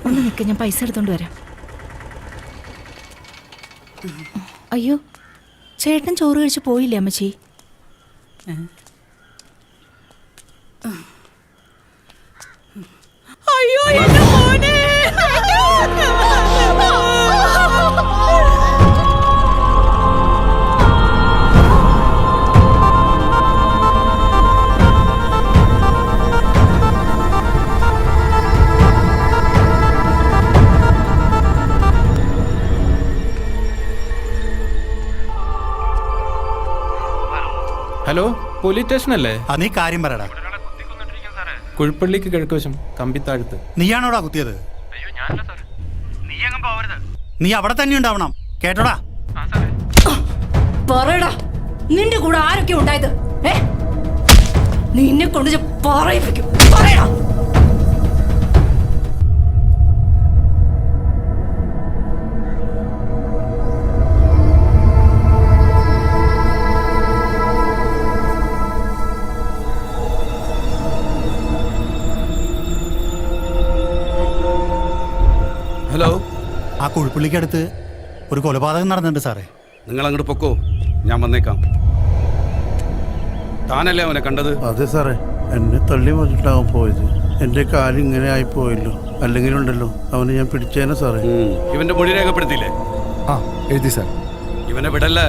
ഒന്ന് നിൽക്ക, ഞാൻ പൈസ എടുത്തോണ്ട് വരാം. അയ്യോ, ചേട്ടൻ ചോറ് കഴിച്ച് പോയില്ലേ അമ്മച്ചി? അയ്യോ എന്റെ മോനെ. ഹലോ, പോലീസ് സ്റ്റേഷൻ അല്ലേ? നീ കാര്യം പറയടാ. കുഴിപ്പള്ളിക്ക് കിഴക്കുവശം കമ്പിത്താഴത്ത്. നീയാണോടാ കുത്തിയത്? നീ അവിടെ തന്നെ ഉണ്ടാവണം, കേട്ടോടാ. പറയടാ, നിന്റെ കൂടെ ആരൊക്കെ ഉണ്ടായത്? നിന്നെ കൊണ്ട് പറയിപ്പിക്കും. പറയടാ. ഹലോ, ആ കുഴിപ്പള്ളിക്കടുത്ത് ഒരു കൊലപാതകം നടന്നിട്ടുണ്ട് സാറേ. നിങ്ങൾ അങ്ങോട്ട് പൊക്കോ, ഞാൻ വന്നേക്കാം. താനല്ലേ അവനെ കണ്ടത്? അതെ സാറേ, എന്നെ തള്ളി മറിച്ചിട്ടാവും പോയത്. എൻ്റെ കാല് ഇങ്ങനെ ആയിപ്പോയല്ലോ, അല്ലെങ്കിലുണ്ടല്ലോ അവനെ ഞാൻ പിടിച്ചേനെ സാറേ. ഇവന്റെ മൊഴി രേഖപ്പെടുത്തിയില്ലേ? ആ എഴുതി സാർ. ഇവനെ വിടല്ലേ,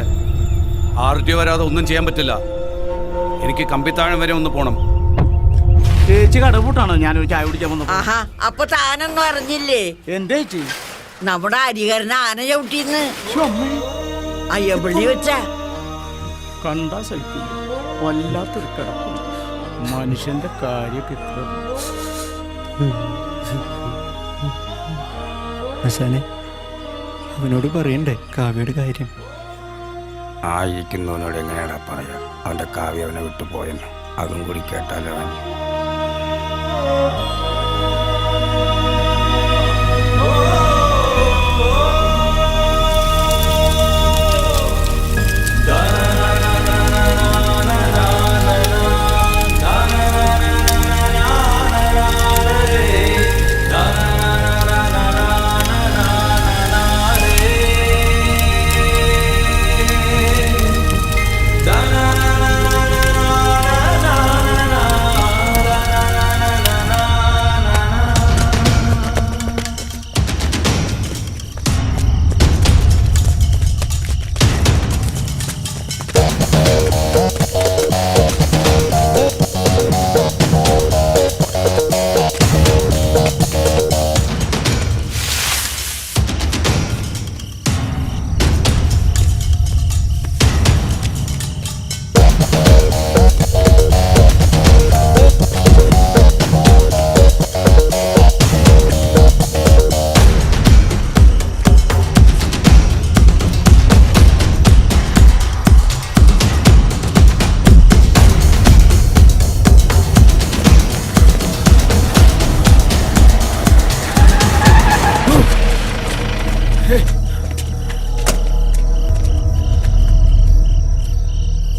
RTO വരാതെ ഒന്നും ചെയ്യാൻ പറ്റില്ല. എനിക്ക് കമ്പിത്താഴം വരെ ഒന്ന് പോണം. ചേച്ചി കടപൂട്ടാണോ ഞാനൊരു ചായ കുടിക്കാൻ വന്നു? ആഹാ, അപ്പൊ താനൊന്നും അറിഞ്ഞില്ലേ? എന്റെ ചേച്ചി നമ്മുടെ അരികരന് ആന ചവിട്ടിന്ന് അയ്യപ്പള്ളി വെച്ച കണ്ടാ സഹിക്കില്ല. വല്ലാത്തൊരു കിടക്കും. മനുഷ്യന്റെ കാര്യമൊക്കെ ഇത്ര. ആശാനെ, അവനോട് പറയണ്ടേ കാവ്യയുടെ കാര്യം? ഇരിക്കുന്നവനോട് എങ്ങനെയാടാ പറയാ? അവന്റെ കാവ്യ അവനെ വിട്ടു പോയെന്ന് അതും കൂടി കേട്ടാലോ അവൻ.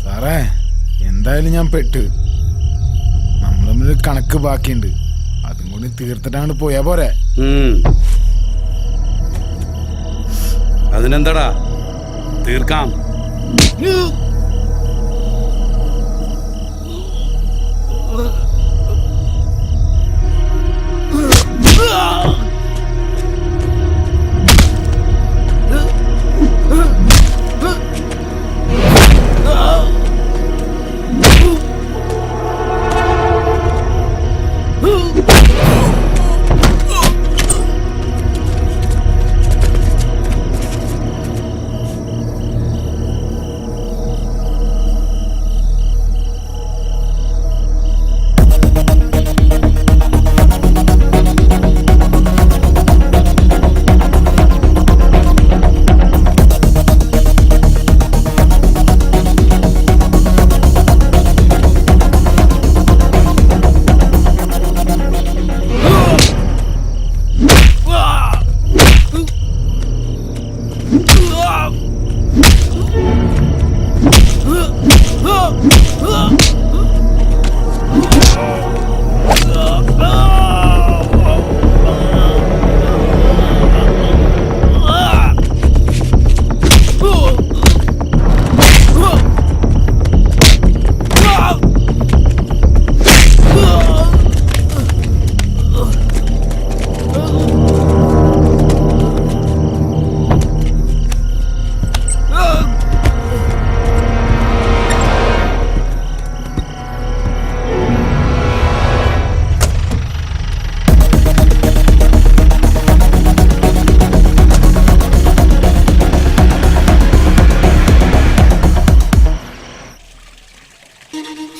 സാറേ, എന്തായാലും ഞാൻ പെട്ട്. നമ്മൾ തമ്മിൽ കണക്ക് ബാക്കിയുണ്ട്, അതും കൂടി തീർത്തിട്ടാണ് പോയാ പോരെ? അതിനെന്താടാ, തീർക്കാം.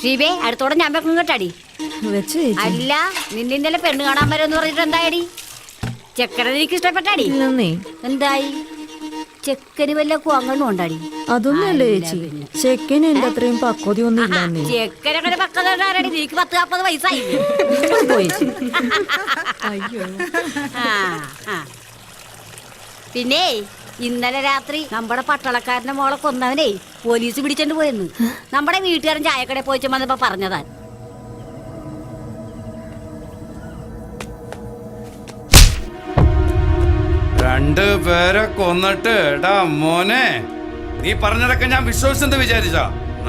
സീബേ അടുത്തോടെ ഞാൻ വെക്കും കേട്ടാടി. അല്ല നിന്നെ ഇന്നലെ പെണ്ണ് കാണാൻ വരെന്ന് പറഞ്ഞിട്ട് എന്തായടി? ചെക്കനെ എനിക്ക് ഇഷ്ടപ്പെട്ടാടി. എന്തായി? ചെക്കന് വല്ല കുവങ്ങണ്ണും ഉണ്ടാടി? അതൊന്നുമല്ലേ ചേച്ചി, ചെക്കന് എന്റെ അത്രയും പക്വതയൊന്നും ഇല്ലാന്നേ. ചെക്കനൊക്കെ പക്വത ഉണ്ടാടി. നീക്ക് 10-40 വയസ്സായി. പിന്നെ ഇന്നലെ രാത്രി നമ്മുടെ പട്ടാളക്കാരന്റെ മോളെ കൊന്നവനെ പോലീസ് പിടിച്ചോണ്ട് പോയെന്ന് നമ്മുടെ വീട്ടുകാരൻ ചായക്കടയിൽ പോയിച്ചു വന്നപ്പോ പറഞ്ഞതാ. രണ്ട് പേരെ കൊന്നിട്ട് എടാ മോനെ, നീ പറഞ്ഞതൊക്കെ ഞാൻ വിശ്വസിച്ചെന്ന് വിചാരിച്ച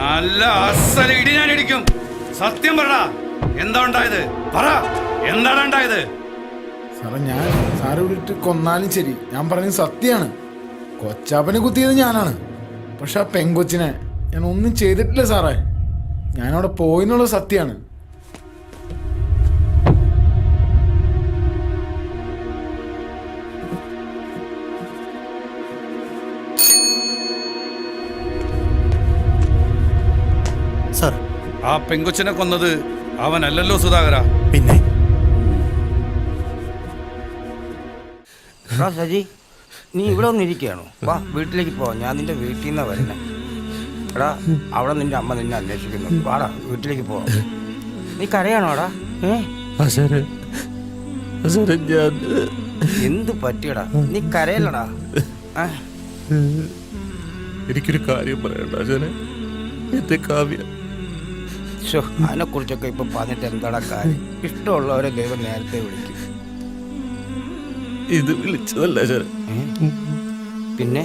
നല്ല അസല ഇടി ഞാൻ ഇടിക്കും. സത്യം പറടാ, എന്താ ഉണ്ടായത്? പറ, എന്താണ് ഉണ്ടായത്? സാറേ, ഞാൻ സാറ് വിളിട്ട് കൊന്നാലും ശരി, ഞാൻ പറഞ്ഞത് സത്യമാണ്. കൊച്ചാപ്പനെ കുത്തിയത് ഞാനാണ്. പക്ഷെ ആ പെങ്കൊച്ചിനെ ഞാൻ ഒന്നും ചെയ്തിട്ടില്ല സാറേ. ഞാനവിടെ പോയിന്നുള്ളത് സത്യമാണ്. സാർ, ആ പെങ്കൊച്ചിനെ കൊന്നത് അവനല്ലല്ലോ സുധാകര. പിന്നെ സജി, നീ ഇവിടെ ഒന്നും ഇരിക്കുകയാണോ? വാ, വീട്ടിലേക്ക് പോ. ഞാൻ നിന്റെ വീട്ടിൽ നിന്നാ വരുന്നേ. എടാ, അവിടെ നിന്റെ അമ്മ നിന്നെ അന്വേഷിക്കുന്നു. വാടാ, വീട്ടിലേക്ക് പോ. നീ കരയാണോടാ? എന്ത് പറ്റിയടാ? നീ കരയല്ലടാ. എനിക്കൊരു കാര്യം പറയണ്ട എന്റെ കാവ്യ. അതിനെ കുറിച്ചൊക്കെ ഇപ്പൊ പറഞ്ഞിട്ട് എന്താടാ കാര്യം? ഇഷ്ടമുള്ളവരെ ദൈവം നേരത്തെ വിളിക്കും. ഇത് വിളിച്ചതല്ല പിന്നെ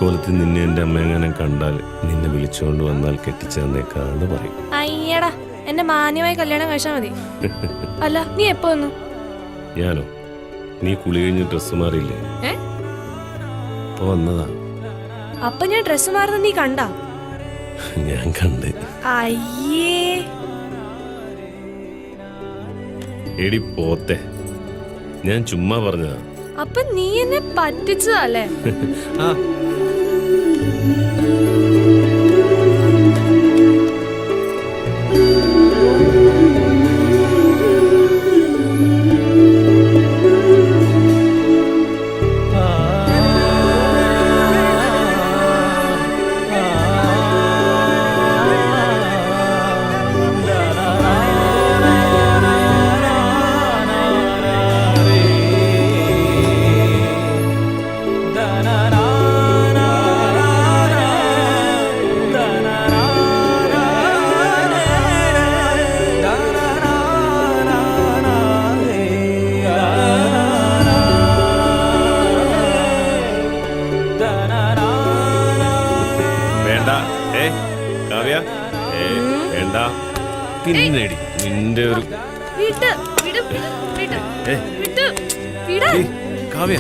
കോലത്തിൽ നിന്നെ എൻ്റെ അമ്മയെങ്ങനെ കണ്ടാൽ നിന്നെ വിളിച്ചുകൊണ്ട് വന്നാൽ കെട്ടിച്ചേർന്നേക്കാന്ന് പറയും. അയ്യടാ, എന്നെ മാന്യമായി കല്യാണം കഴിച്ചാൽ മതി. അല്ല, നീ എപ്പോ വന്നു? ഞാനോ? നീ കുളി കഴിഞ്ഞ് ഡ്രസ്സ് മാറിയില്ലേ? അപ്പൊ വന്നതാ. അപ്പൊ ഞാൻ ഡ്രസ്സ് മാറുന്ന നീ കണ്ടാ? ഞാൻ കണ്ട്. അയ്യേ, എടി പോത്തെ, ഞാൻ ചുമ്മാ പറഞ്ഞതാ. അപ്പൊ നീ എന്നെ പറ്റിച്ചതല്ലേ? പിന്നേടി നിന്റെ ഒരു കാവ്യ